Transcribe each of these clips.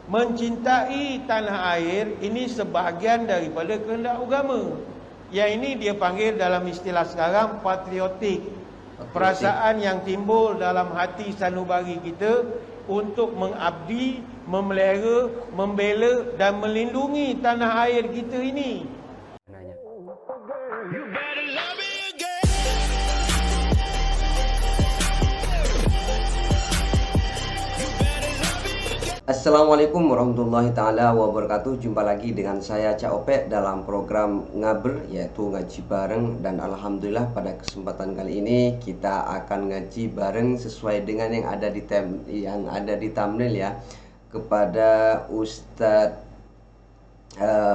Mencintai tanah air ini sebahagian daripada kehendak agama. Yang ini dia panggil dalam istilah sekarang patriotik. Perasaan yang timbul dalam hati sanubari kita untuk mengabdi, memelihara, membela dan melindungi tanah air kita ini. Assalamualaikum warahmatullahi ta'ala wabarakatuh. Jumpa lagi dengan saya Cak Opek dalam program Ngaber, yaitu ngaji bareng. Dan alhamdulillah pada kesempatan kali ini kita akan ngaji bareng sesuai dengan yang ada di thumbnail ya, kepada Ustadz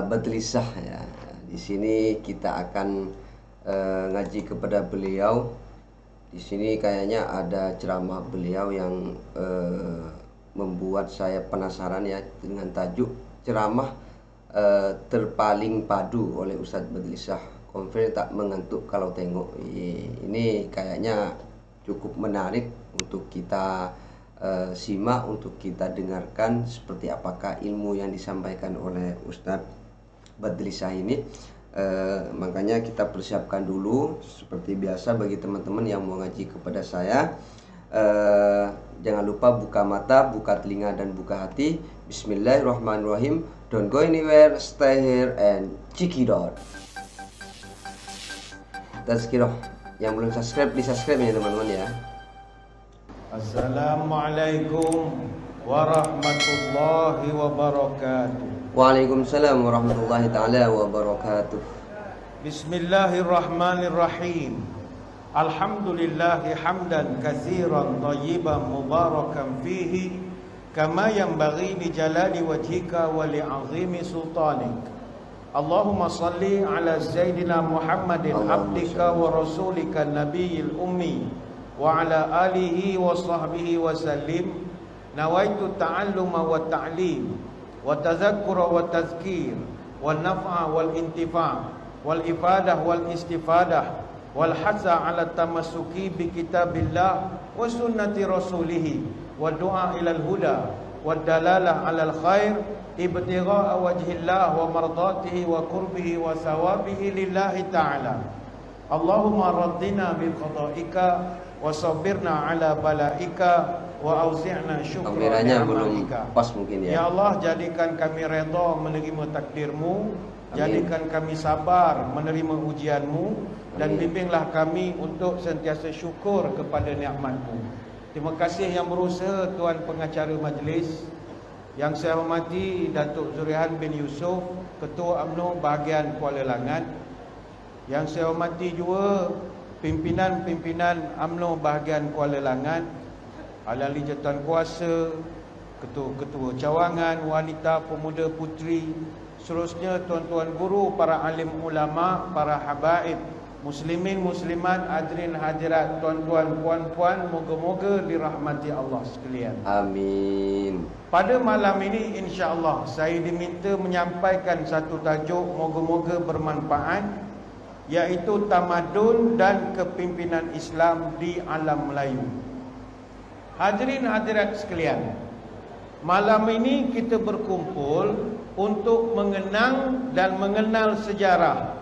Badlisah ya. Di sini kita akan ngaji kepada beliau. Di sini kayaknya ada ceramah beliau yang membuat saya penasaran ya, dengan tajuk ceramah terpaling padu oleh Ustadz Badlisah. Konfer tak mengantuk kalau tengok. Ini kayaknya cukup menarik untuk kita simak, untuk kita dengarkan seperti apakah ilmu yang disampaikan oleh Ustadz Badlisah ini. Makanya kita persiapkan dulu seperti biasa bagi teman-teman yang mau ngaji kepada saya. Jangan lupa buka mata, buka telinga, dan buka hati. Bismillahirrahmanirrahim. Don't go anywhere, stay here and check it out. Tazkirah. Yang belum subscribe, di subscribe ya teman-teman ya. Assalamualaikum warahmatullahi wabarakatuh. Waalaikumsalam warahmatullahi ta'ala wabarakatuh. Bismillahirrahmanirrahim. Alhamdulillahi hamdan katsiran tayyiban mubarakan fihi kama yanbaghi li jalali wajhika wa li 'azimi sultanik. Allahumma salli ala sayyidina Muhammadin abdika wa rasulika nabiyil ummi wa ala alihi wa sahbihi wa sallim. Nawaitu ta'alluma wa ta'lim wa tazakkura wa tazkir wal naf'a wal intifa' wal ifadah wal istifadah wal hasa ala tamassuki bi kitabillah wa sunnati rasulih wa du'a ilal huda wa dalalah alal khair ibtigha'a wajhillah wa mardatihi wa qurbihi wa sawabihi lillahi ta'ala. Allahumma raddina bil qada'ika wa sabbirna ala balaika wa auzi'na syukra ni'matika. Pas mungkin ya. Ya Allah, jadikan kami redha menerima takdirmu. Jadikan kami sabar menerima ujianmu, dan bimbinglah kami untuk sentiasa syukur kepada nikmat-Mu. Terima kasih yang berusaha Tuan Pengacara Majlis. Yang saya hormati Datuk Zurihan bin Yusof, Ketua UMNO bahagian Kuala Langat. Yang saya hormati juga pimpinan-pimpinan UMNO bahagian Kuala Langat, ahli jawatan kuasa, ketua-ketua cawangan, wanita, pemuda, puteri, seterusnya tuan-tuan guru, para alim ulama, para habaib, muslimin, muslimat, hadirin hadirat, tuan-tuan, puan-puan, moga-moga dirahmati Allah sekalian. Amin. Pada malam ini insya-Allah saya diminta menyampaikan satu tajuk moga-moga bermanfaat, iaitu tamadun dan kepimpinan Islam di alam Melayu. Hadirin hadirat sekalian, malam ini kita berkumpul untuk mengenang dan mengenal sejarah.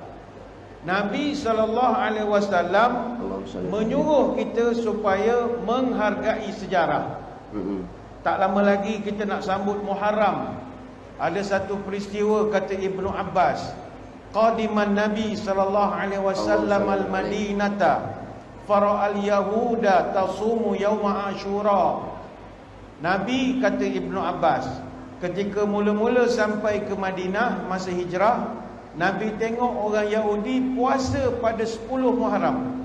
Nabi SAW menyuruh kita supaya menghargai sejarah. Tak lama lagi kita nak sambut Muharram. Ada satu peristiwa, kata Ibnu Abbas, qadiman Nabi SAW al-Madinata fara'al yahuda tasumu yawma Ashura. Nabi, kata Ibnu Abbas, ketika mula-mula sampai ke Madinah masa hijrah, Nabi tengok orang Yahudi puasa pada 10 Muharram.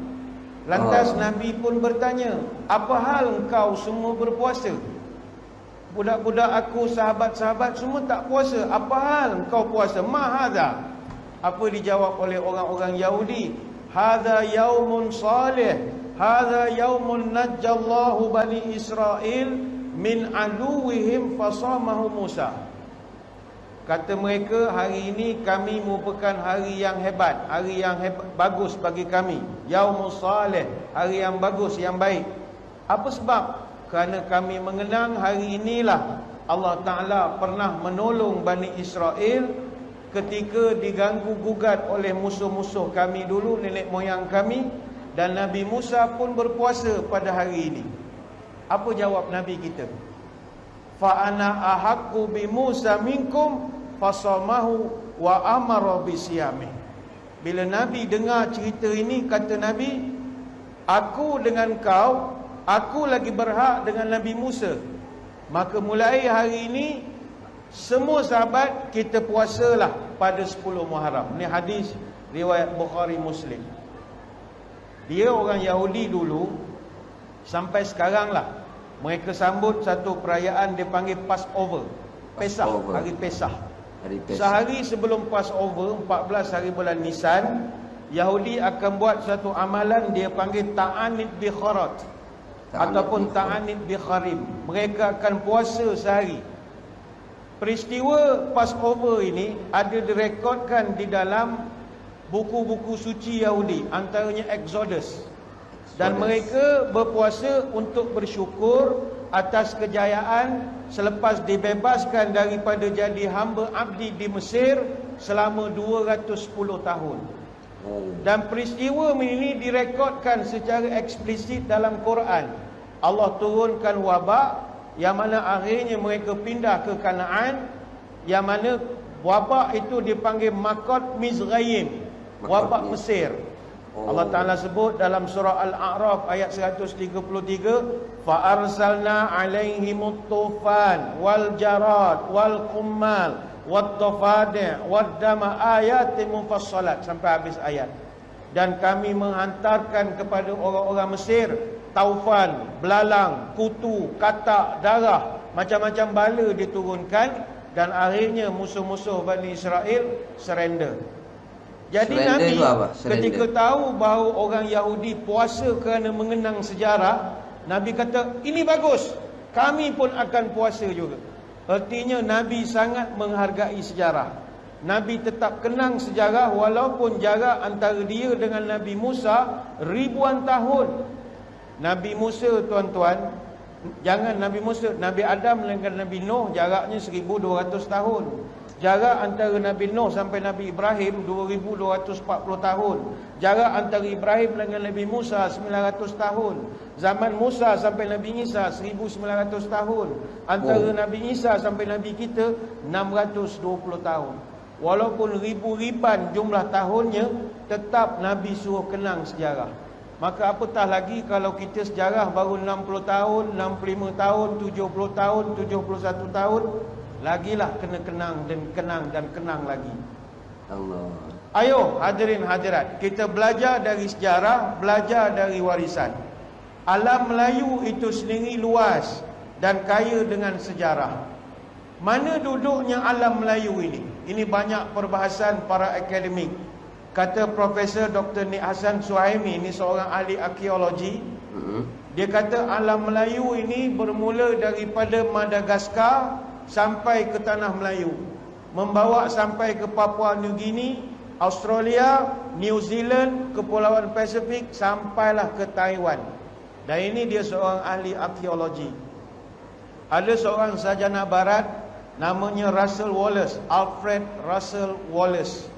Lantas Nabi pun bertanya, apa hal engkau semua berpuasa? Budak-budak aku, sahabat-sahabat semua tak puasa, apa hal engkau puasa? Ma hadha? Apa dijawab oleh orang-orang Yahudi? Hadha yaumun salih, hadha yaumun najjallahu bani Israel min aduwihim fasamahu Musa. Kata mereka, hari ini kami merupakan hari yang hebat, hari yang bagus bagi kami. Yaumus salih, hari yang bagus, yang baik. Apa sebab? Kerana kami mengenang hari inilah Allah Ta'ala pernah menolong Bani Israel ketika diganggu gugat oleh musuh-musuh kami dulu, nenek moyang kami. Dan Nabi Musa pun berpuasa pada hari ini. Apa jawab Nabi kita? Fa ana ahaqqu bi Musa minkum fasamahu wa amara bisiyami. Bila Nabi dengar cerita ini, kata Nabi, aku dengan kau, aku lagi berhak dengan Nabi Musa. Maka mulai hari ini semua sahabat kita puasalah pada 10 Muharram. Ini hadis riwayat Bukhari Muslim. Dia orang Yahudi dulu, sampai sekarang lah, mereka sambut satu perayaan dia panggil Passover. Pesah, hari Pesah. Sehari sebelum Passover, 14 hari bulan Nisan, Yahudi akan buat satu amalan dia panggil Ta'anid bi Kharat ataupun Ta'anid bi Kharim. Mereka akan puasa sehari. Peristiwa Passover ini ada direkodkan di dalam buku-buku suci Yahudi, antaranya Exodus. Dan mereka berpuasa untuk bersyukur atas kejayaan selepas dibebaskan daripada jadi hamba abdi di Mesir selama 210 tahun. Dan peristiwa ini direkodkan secara eksplisit dalam Quran. Allah turunkan wabak yang mana akhirnya mereka pindah ke Kanaan, yang mana wabak itu dipanggil Makot Mizrayim, wabak Mesir. Allah Ta'ala sebut dalam surah Al-A'raf ayat 133, fa arsalna alaihimut tufan wal jarad wal qummal wat tafadi' wad dama ayatin mufassalat, sampai habis ayat. Dan kami menghantarkan kepada orang-orang Mesir taufan, belalang, kutu, katak, darah, macam-macam bala diturunkan. Dan akhirnya musuh-musuh Bani Israel surrender. Jadi Nabi ketika tahu bahawa orang Yahudi puasa kerana mengenang sejarah, Nabi kata, ini bagus, kami pun akan puasa juga. Artinya Nabi sangat menghargai sejarah. Nabi tetap kenang sejarah walaupun jarak antara dia dengan Nabi Musa ribuan tahun. Nabi Musa, tuan-tuan, jangan Nabi Musa, Nabi Adam dengan Nabi Nuh jaraknya 1200 tahun. Jarak antara Nabi Nuh sampai Nabi Ibrahim 2240 tahun. Jarak antara Ibrahim dengan Nabi Musa 900 tahun. Zaman Musa sampai Nabi Isa 1900 tahun. Antara Nabi Isa sampai Nabi kita 620 tahun. Walaupun ribu-riban jumlah tahunnya, tetap Nabi suruh kenang sejarah. Maka apatah lagi kalau kita sejarah baru 60 tahun, 65 tahun, 70 tahun, 71 tahun, lagilah kena kenang dan kenang lagi. Allah. Ayo hadirin hadirat, kita belajar dari sejarah, belajar dari warisan. Alam Melayu itu sendiri luas dan kaya dengan sejarah. Mana duduknya alam Melayu ini? Ini banyak perbahasan para akademik. Kata Profesor Dr. Nik Hassan Suhaimi, ini seorang ahli arkeologi. Dia kata alam Melayu ini bermula daripada Madagaskar sampai ke tanah Melayu, membawa sampai ke Papua New Guinea, Australia, New Zealand, Kepulauan Pasifik, sampailah ke Taiwan. Dan ini dia seorang ahli arkeologi. Ada seorang sarjana barat namanya Russel Wallace, Alfred Russel Wallace.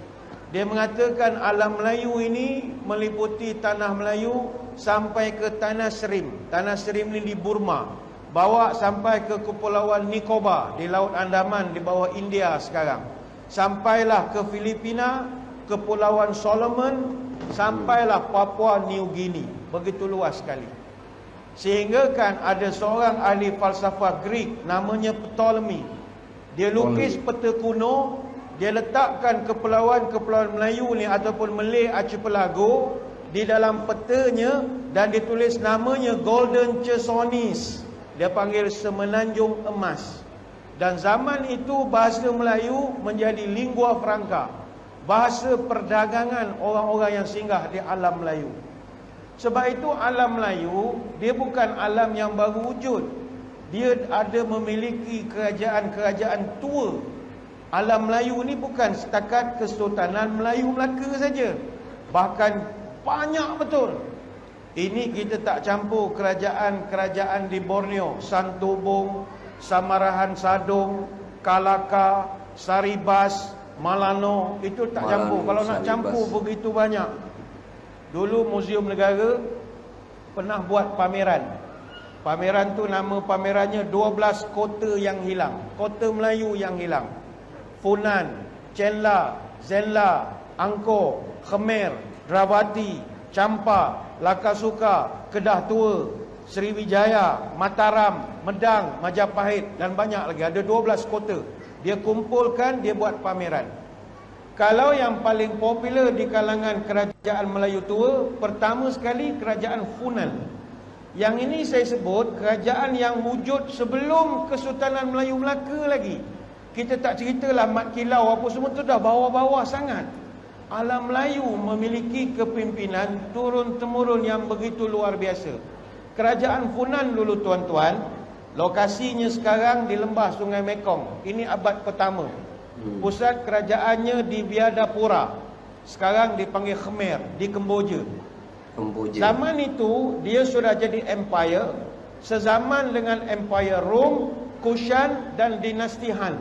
Dia mengatakan alam Melayu ini meliputi tanah Melayu sampai ke Tanah Serim. Tanah Serim ini di Burma, bawa sampai ke Kepulauan Nicobar di Laut Andaman di bawah India sekarang. Sampailah ke Filipina, Kepulauan Solomon, sampailah Papua New Guinea. Begitu luas sekali. Sehingga kan ada seorang ahli falsafah Greek namanya Ptolemy. Dia lukis peta kuno, dia letakkan kepulauan-kepulauan Melayu ni ataupun Malay Archipelago di dalam petanya dan ditulis namanya Golden Chersonese. Dia panggil semenanjung emas. Dan zaman itu bahasa Melayu menjadi lingua franca, bahasa perdagangan orang-orang yang singgah di alam Melayu. Sebab itu alam Melayu dia bukan alam yang baru wujud. Dia ada memiliki kerajaan-kerajaan tua. Alam Melayu ni bukan setakat Kesultanan Melayu Melaka saja, bahkan banyak betul. Ini kita tak campur kerajaan-kerajaan di Borneo, Santubong, Samarahan Sadong, Kalaka, Saribas, Malano, itu tak campur. Kalau nak campur begitu banyak. Dulu Muzium Negara pernah buat pameran. Pameran tu nama pamerannya 12 kota yang hilang. Kota Melayu yang hilang. Funan, Chenla, Zenla, Angkor, Khmer, Dravati, Champa, Lakasuka, Kedah Tua, Sriwijaya, Mataram, Medang, Majapahit dan banyak lagi. Ada 12 kota. Dia kumpulkan, dia buat pameran. Kalau yang paling popular di kalangan kerajaan Melayu tua, pertama sekali kerajaan Funan. Yang ini saya sebut kerajaan yang wujud sebelum Kesultanan Melayu Melaka lagi. Kita tak ceritalah Mat Kilau apa semua tu dah bawah-bawah sangat. Alam Melayu memiliki kepimpinan turun-temurun yang begitu luar biasa. Kerajaan Funan dulu tuan-tuan, lokasinya sekarang di lembah Sungai Mekong. Ini abad pertama. Pusat kerajaannya di Biadapura. Sekarang dipanggil Khmer, di Kemboja. Zaman itu dia sudah jadi empire, sezaman dengan empire Rom, Kushan dan dinasti Han.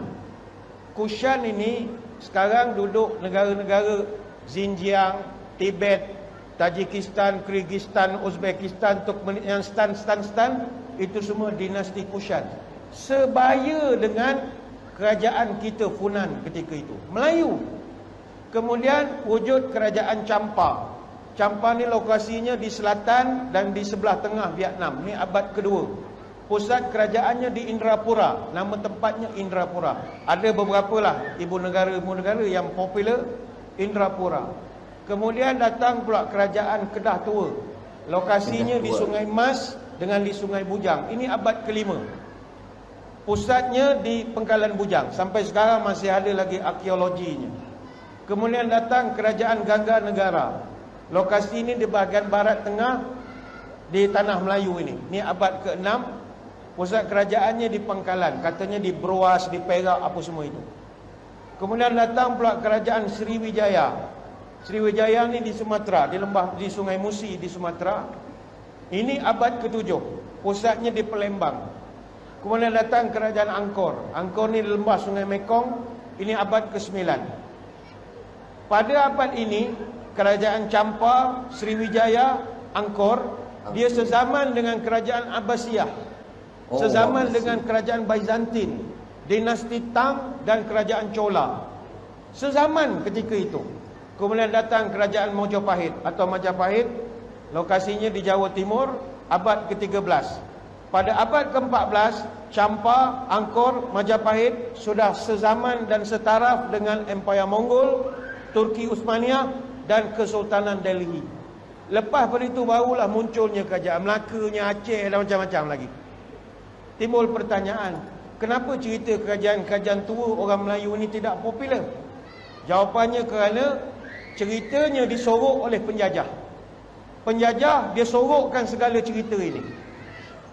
Kushan ini sekarang duduk negara-negara Xinjiang, Tibet, Tajikistan, Kyrgyzstan, Uzbekistan, Turkmenistan, Stan, itu semua dinasti Kushan. Sebaya dengan kerajaan kita Funan ketika itu, Melayu. Kemudian wujud kerajaan Champa. Champa ni lokasinya di selatan dan di sebelah tengah Vietnam. Ni abad kedua. Pusat kerajaannya di Indrapura. Nama tempatnya Indrapura. Ada beberapa lah ibu negara yang popular Indrapura. Kemudian datang pula kerajaan Kedah Tua. Lokasinya di Sungai Mas dengan di Sungai Bujang. Ini abad kelima. Pusatnya di Pengkalan Bujang. Sampai sekarang masih ada lagi arkeologinya. Kemudian datang kerajaan Gangga Negara. Lokasi ini di bahagian barat tengah di tanah Melayu ini. Ini abad ke-6. Pusat kerajaannya di Pangkalan. Katanya di Broas, di Perak, apa semua itu. Kemudian datang pula kerajaan Sriwijaya. Sriwijaya ini di Sumatera, di lembah, di Sungai Musi di Sumatera. Ini abad ke-7. Pusatnya di Palembang. Kemudian datang kerajaan Angkor. Angkor ini di lembah Sungai Mekong. Ini abad ke-9. Pada abad ini, kerajaan Champa, Sriwijaya, Angkor, dia sezaman dengan kerajaan Abbasiyah. Sezaman dengan kerajaan Byzantin, dinasti Tang dan kerajaan Chola. Sezaman ketika itu. Kemudian datang kerajaan Mojopahit atau Majapahit. Lokasinya di Jawa Timur, abad ke-13. Pada abad ke-14, Champa, Angkor, Majapahit sudah sezaman dan setaraf dengan Empire Mongol, Turki Uthmaniyah dan Kesultanan Delhi. Lepas pada itu barulah munculnya kerajaan Melakanya, Aceh dan macam-macam lagi. Timbul pertanyaan, kenapa cerita kerajaan-kerajaan tua orang Melayu ini tidak popular? Jawapannya kerana ceritanya disorok oleh penjajah. Penjajah dia sorokkan segala cerita ini.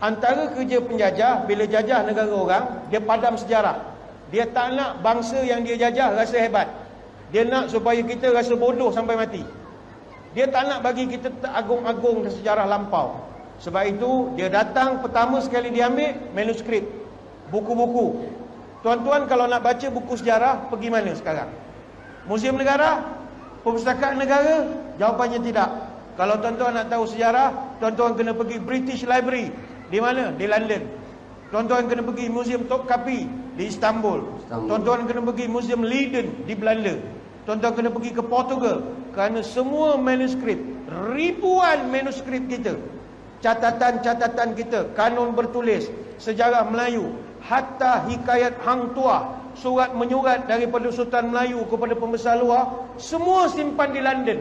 Antara kerja penjajah, bila jajah negara orang, dia padam sejarah. Dia tak nak bangsa yang dia jajah rasa hebat. Dia nak supaya kita rasa bodoh sampai mati. Dia tak nak bagi kita agung-agung sejarah lampau. Sebab itu dia datang pertama sekali dia ambil manuskrip, buku-buku. Tuan-tuan kalau nak baca buku sejarah, pergi mana sekarang? Muzium Negara? Perpustakaan Negara? Jawapannya tidak. Kalau tuan-tuan nak tahu sejarah, tuan-tuan kena pergi British Library. Di mana? Di London. Tuan-tuan kena pergi Muzium Topkapi di Istanbul. Tuan-tuan kena pergi Muzium Leiden di Belanda. Tuan-tuan kena pergi ke Portugal. Kerana semua manuskrip, ribuan manuskrip kita, catatan-catatan kita, kanun bertulis, sejarah Melayu, hatta hikayat Hang Tuah, surat menyurat daripada Sultan Melayu kepada pembesar luar, semua simpan di London.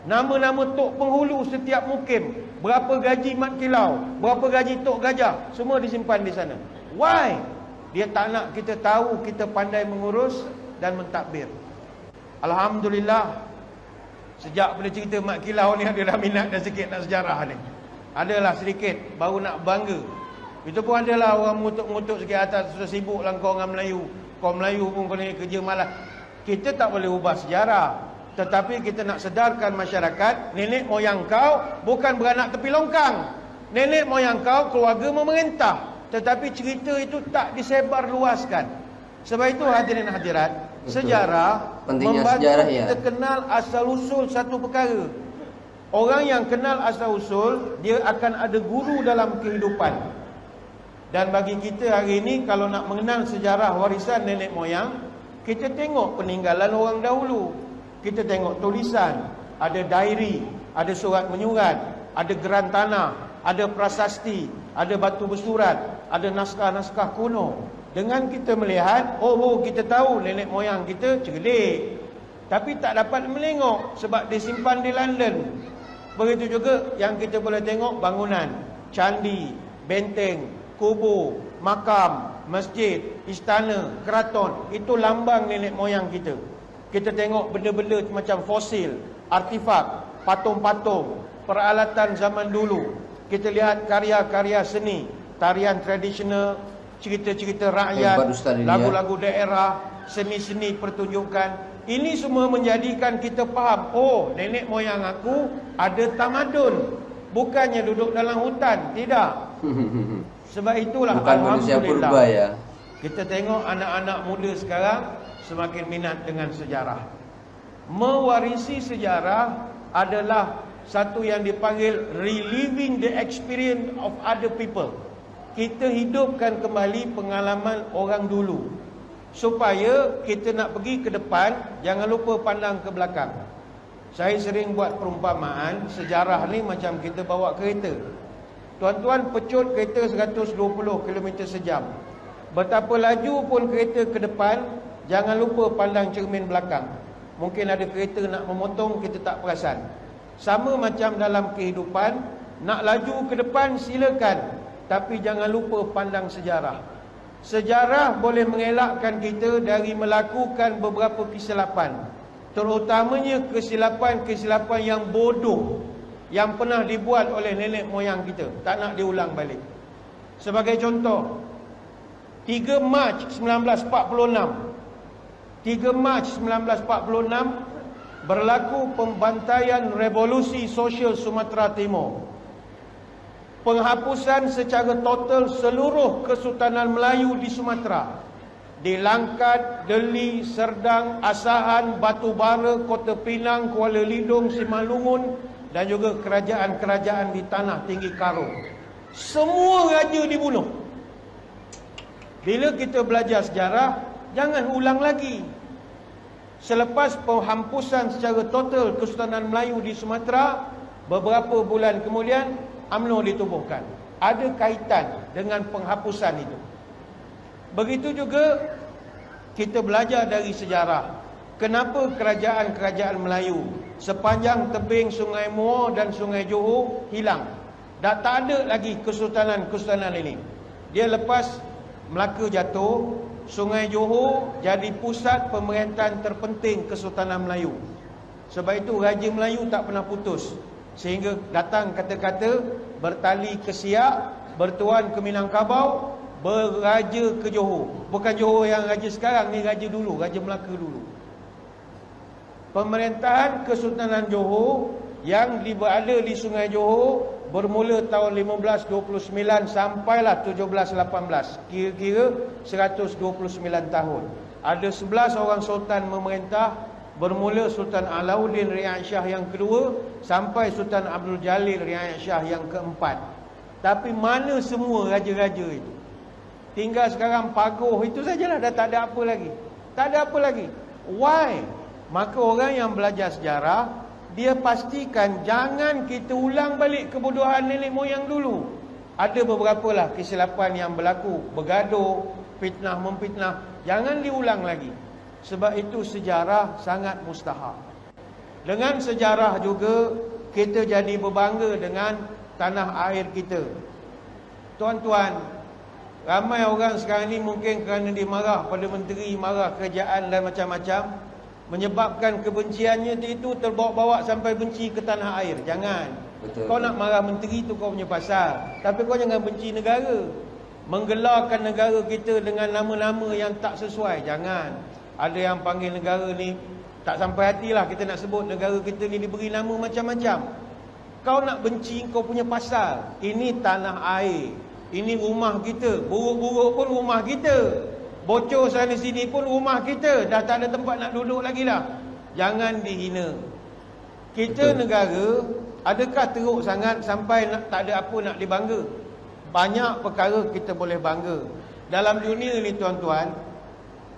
Nama-nama tok penghulu setiap mukim, berapa gaji Mat Kilau, berapa gaji tok Gajah, semua disimpan di sana. Why? Dia tak nak kita tahu kita pandai mengurus dan mentadbir. Alhamdulillah, sejak bila cerita Mat Kilau ni ada dah minat dah sikit nak sejarah ni. Adalah sedikit, baru nak bangga. Itu pun adalah orang mengutuk-ngutuk sikit atas, sudah sibuk lah kau orang Melayu. Kau Melayu pun kau ni kerja malas. Kita tak boleh ubah sejarah. Tetapi kita nak sedarkan masyarakat, nenek moyang kau bukan beranak tepi longkang. Nenek moyang kau keluarga memerintah. tetapi cerita itu tak disebar luaskan. Sebab itu hadirin hadirat, sejarah Pentingnya membantu sejarah, kita kenal asal-usul satu perkara. Orang yang kenal asal-usul, dia akan ada guru dalam kehidupan. Dan bagi kita hari ini, kalau nak mengenal sejarah warisan nenek moyang, kita tengok peninggalan orang dahulu. Kita tengok tulisan, ada diary, ada surat menyurat, ada geran tanah, ada prasasti, ada batu bersurat, ada naskah-naskah kuno. Dengan kita melihat, kita tahu nenek moyang kita cerdik. Tapi tak dapat melengok sebab disimpan di London. Begitu juga yang kita boleh tengok bangunan, candi, benteng, kubur, makam, masjid, istana, keraton. Itu lambang nenek moyang kita. Kita tengok benda-benda macam fosil, artifak, patung-patung, peralatan zaman dulu. Kita lihat karya-karya seni, tarian tradisional, cerita-cerita rakyat, lagu-lagu daerah, seni-seni pertunjukan. Ini semua menjadikan kita faham, nenek moyang aku ada tamadun. Bukannya duduk dalam hutan, tidak. Sebab itulah bukan manusia purba ya. Kita tengok anak-anak muda sekarang semakin minat dengan sejarah. Mewarisi sejarah adalah satu yang dipanggil reliving the experience of other people. Kita hidupkan kembali pengalaman orang dulu. Supaya kita nak pergi ke depan, jangan lupa pandang ke belakang. Saya sering buat perumpamaan, sejarah ni macam kita bawa kereta. Tuan-tuan pecut kereta 120 km sejam. Betapa laju pun kereta ke depan, jangan lupa pandang cermin belakang. Mungkin ada kereta nak memotong, kita tak perasan. Sama macam dalam kehidupan, nak laju ke depan silakan, tapi jangan lupa pandang sejarah. Sejarah boleh mengelakkan kita dari melakukan beberapa kesilapan, terutamanya kesilapan-kesilapan yang bodoh yang pernah dibuat oleh nenek moyang kita, tak nak diulang balik. Sebagai contoh, 3 Mac 1946 berlaku pembantaian revolusi sosial Sumatera Timur. Penghapusan secara total seluruh Kesultanan Melayu di Sumatera, di Langkat, Deli, Serdang, Asahan, Batu Bara, Kota Pinang, Kuala Lidung, Simalungun dan juga kerajaan-kerajaan di Tanah Tinggi Karo. Semua raja dibunuh. Bila kita belajar sejarah, jangan ulang lagi. Selepas penghampusan secara total Kesultanan Melayu di Sumatera, beberapa bulan kemudian UMNO ditubuhkan. Ada kaitan dengan penghapusan itu. Begitu juga kita belajar dari sejarah. Kenapa kerajaan-kerajaan Melayu sepanjang tebing Sungai Muar dan Sungai Johor hilang? Dah tak ada lagi kesultanan-kesultanan ini. Dia lepas Melaka jatuh, Sungai Johor jadi pusat pemerintahan terpenting Kesultanan Melayu. Sebab itu Raja Melayu tak pernah putus. Sehingga datang kata-kata bertali ke Siak, bertuan ke Minangkabau, beraja ke Johor. Bukan Johor yang raja sekarang ni, raja dulu, Raja Melaka dulu. Pemerintahan Kesultanan Johor yang berada di Sungai Johor bermula tahun 1529 sampailah 1718. Kira-kira 129 tahun. Ada 11 orang sultan memerintah. Bermula Sultan Alauddin Riayat Shah yang kedua sampai Sultan Abdul Jalil Riayat Shah yang keempat. Tapi mana semua raja-raja itu? Tinggal sekarang pagoh itu sajalah, dah tak ada apa lagi. Tak ada apa lagi. Why? Maka orang yang belajar sejarah, dia pastikan jangan kita ulang balik kebodohan nenek moyang dulu. Ada beberapa lah kesilapan yang berlaku, bergaduh, fitnah memfitnah, jangan diulang lagi. Sebab itu sejarah sangat mustahak. Dengan sejarah juga kita jadi berbangga dengan tanah air kita. Tuan-tuan, ramai orang sekarang ni mungkin kerana dia marah pada menteri, marah kerajaan dan macam-macam, menyebabkan kebenciannya itu terbawa-bawa sampai benci ke tanah air. Jangan. Betul. Kau nak marah menteri tu kau punya pasal, tapi kau jangan benci negara. Menggelarkan negara kita dengan nama-nama yang tak sesuai, jangan. Ada yang panggil negara ni tak sampai hatilah kita nak sebut negara kita ni diberi nama macam-macam. Kau nak benci, kau punya pasal. Ini tanah air, Ini rumah kita, buruk-buruk pun rumah kita, bocor sana sini pun rumah kita. Dah tak ada tempat nak duduk lagi dah. Jangan dihina. Kita Betul. negara, adakah teruk sangat sampai tak ada apa nak dibangga? Banyak perkara kita boleh bangga. Dalam dunia ni tuan-tuan,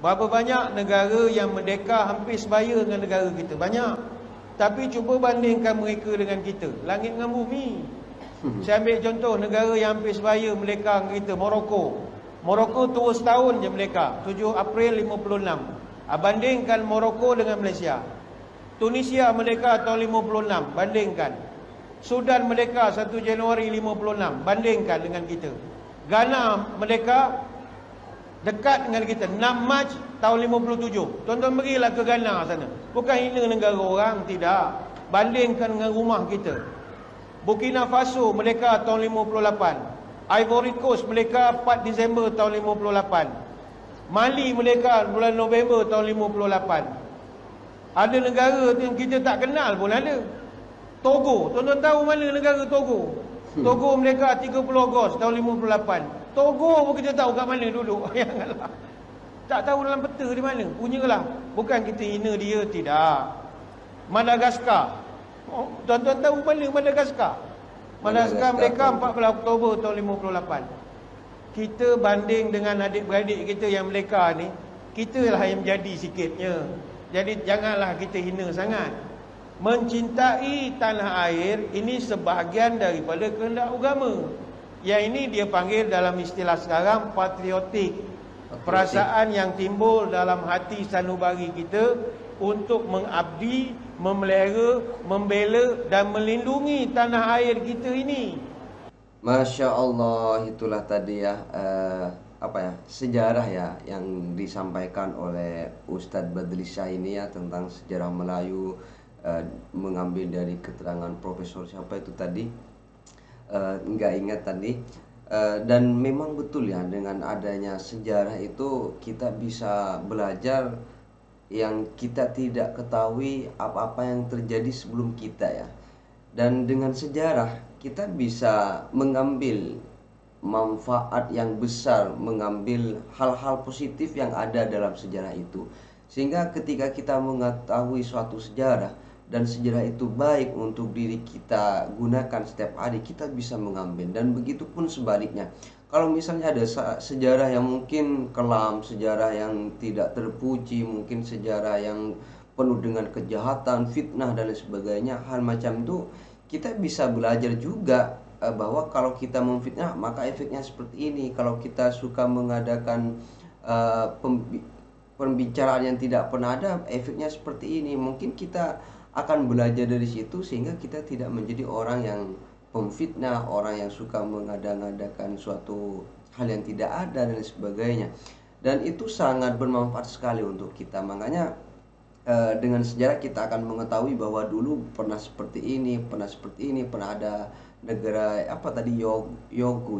berapa banyak negara yang merdeka hampir sebaya dengan negara kita? Banyak. Tapi cuba bandingkan mereka dengan kita, langit dengan bumi. Saya ambil contoh negara yang hampir sebaya merdeka dengan kita, Morocco. Morocco terus setahun je merdeka, 7 April 56. Bandingkan Morocco dengan Malaysia. Tunisia merdeka tahun 56, bandingkan. Sudan merdeka 1 Januari 56, bandingkan dengan kita. Ghana merdeka dekat dengan kita, 6 Mac tahun 57. Tuan-tuan pergilah ke Ghana sana. Bukan hina negara orang, tidak. Bandingkan dengan rumah kita. Burkina Faso merdeka tahun 58. Ivory Coast merdeka 4 Disember tahun 58. Mali merdeka bulan November tahun 58. Ada negara yang kita tak kenal pun ada. Togo, tuan-tuan tahu mana negara Togo? Togo merdeka 30 Ogos tahun 58. Togo pun kita tahu kat mana duduk. Janganlah. Tak tahu dalam peta di mana. Punyalah. Bukan kita hina dia, tidak. Madagaskar. Oh, tuan-tuan tahu mana Madagaskar? Madagaskar merdeka 14 Oktober tahun 58. Kita banding dengan adik-beradik kita yang merdeka ni, kita lah yang jadi sikitnya. Jadi janganlah kita hina sangat. Mencintai tanah air ini sebahagian daripada kehendak agama. Yang ini dia panggil dalam istilah sekarang patriotik. Perasaan yang timbul dalam hati sanubari kita untuk mengabdi, memelihara, membela dan melindungi tanah air kita ini. Masya Allah, itulah tadi ya sejarah ya yang disampaikan oleh Ustadz Badli Shah ini ya, tentang sejarah Melayu, mengambil dari keterangan Profesor siapa itu tadi, nggak ingat tadi. Dan memang betul ya, dengan adanya sejarah itu kita bisa belajar yang kita tidak ketahui apa-apa yang terjadi sebelum kita ya. Dan dengan sejarah kita bisa mengambil manfaat yang besar, mengambil hal-hal positif yang ada dalam sejarah itu. Sehingga ketika kita mengetahui suatu sejarah dan sejarah itu baik untuk diri kita gunakan setiap hari, kita bisa mengambil. Dan begitu pun sebaliknya. Kalau misalnya ada sejarah yang mungkin kelam, sejarah yang tidak terpuji, mungkin sejarah yang penuh dengan kejahatan, fitnah dan lain sebagainya, hal macam itu kita bisa belajar juga bahwa kalau kita memfitnah maka efeknya seperti ini. Kalau kita suka mengadakan pembicaraan yang tidak pernah ada, efeknya seperti ini. Mungkin kita akan belajar dari situ sehingga kita tidak menjadi orang yang pemfitnah, orang yang suka mengada-ngadakan suatu hal yang tidak ada dan sebagainya. Dan itu sangat bermanfaat sekali untuk kita. Makanya dengan sejarah kita akan mengetahui bahwa dulu pernah seperti ini, pernah ada negara apa tadi, Yogu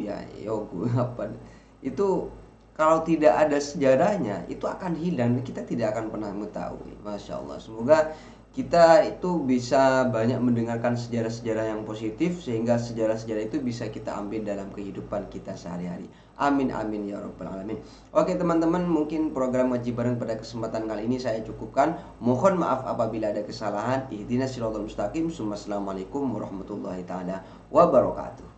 apa itu. Kalau tidak ada sejarahnya itu akan hilang, kita tidak akan pernah mengetahui. Masya Allah, semoga kita itu bisa banyak mendengarkan sejarah-sejarah yang positif, sehingga sejarah-sejarah itu bisa kita ambil dalam kehidupan kita sehari-hari. Amin amin ya rabbal alamin. Oke teman-teman, mungkin program ngaji bareng pada kesempatan kali ini saya cukupkan. Mohon maaf apabila ada kesalahan. Ihdinas siratal mustaqim. Assalamualaikum warahmatullahi taala wabarakatuh.